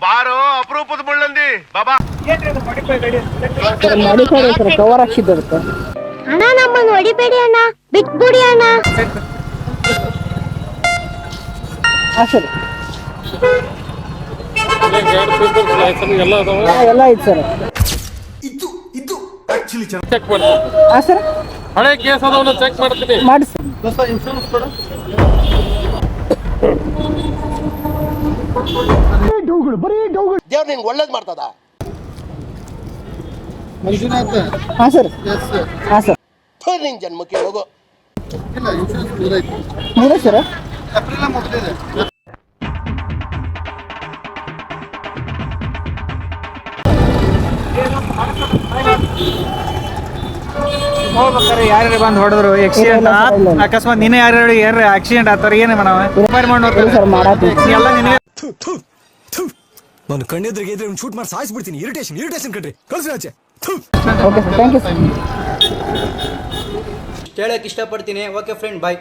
ಬಾರೋ ಅಪರೂಪದ ಮುಳ್ಳಂದಿ ಬಾಬಾ. ಮಾಡಿಫೈಡ್ ಸರ್, ಕವರ್ ಹಾಕ್ಸಿದ್ದಕ್ಕೆ. ಅಣ್ಣ ನಮ್ಮನ್ನು ಹೊಡಿಬೇಡಿ ಅಣ್ಣ, ಬಿಟ್ಬಿಡಿ ಅಣ್ಣ. ಹಾಂ ಸರ್, ಎಲ್ಲ ಐತೆ ಸರ್. ಚೆಕ್ ಮಾಡಿ ಹಾಂ ಸರ್, ಹಳೆ ಕೇಸ್ ಅದವನ್ನ ಚೆಕ್ ಮಾಡ್ತೀನಿ. ಮಾಡಿ ಸರ್. ದೇವ್ರು ನಿನ್ಗೆ ಒಳ್ಳೇದು ಮಾಡ್ತದ. ಹಾಂ ಸರ್, ಹಾಂ ಸರ್, ನಿನ್ ಜನ್ಮಕ್ಕೆ ಹೋಗು. ಮೂರೇ ಸರ್. ಹೋಗ್ಬೇಕಾರೆ ಯಾರ್ಯಾರು ಬಂದು ಹೊಡೆದ್ರು ಆಕ್ಸಿಡೆಂಟ್ ಅಕಸ್ಮಾತ್ ನೀನೇ ಯಾರು ಆಕ್ಸಿಡೆಂಟ್ ಆತರ ಏನೇ ಮಾಡವ ರಿಪೇರ್ ಮಾಡಿ ಸರ್ ಮಾಡತ್ತೀವಿ ಎಲ್ಲ ನಿನಗೆ ನಾನು ಕಣ್ಣೆದ್ರಿಗೆ ಇದ್ರೆ ಶೂಟ್ ಮಾಡಿ ಸಾಯಿಸ್ಬಿಡ್ತೀನಿ. ಇರಿಟೇಷನ್ ಕಣ್ರಿ, ಕಳ್ಸಿ ಆಚೆ. Okay sir, thank you sir. ಹೇಳಕ್ಕೆ ಇಷ್ಟಪಡ್ತೀನಿ. ಓಕೆ ಫ್ರೆಂಡ್, ಬಾಯ್.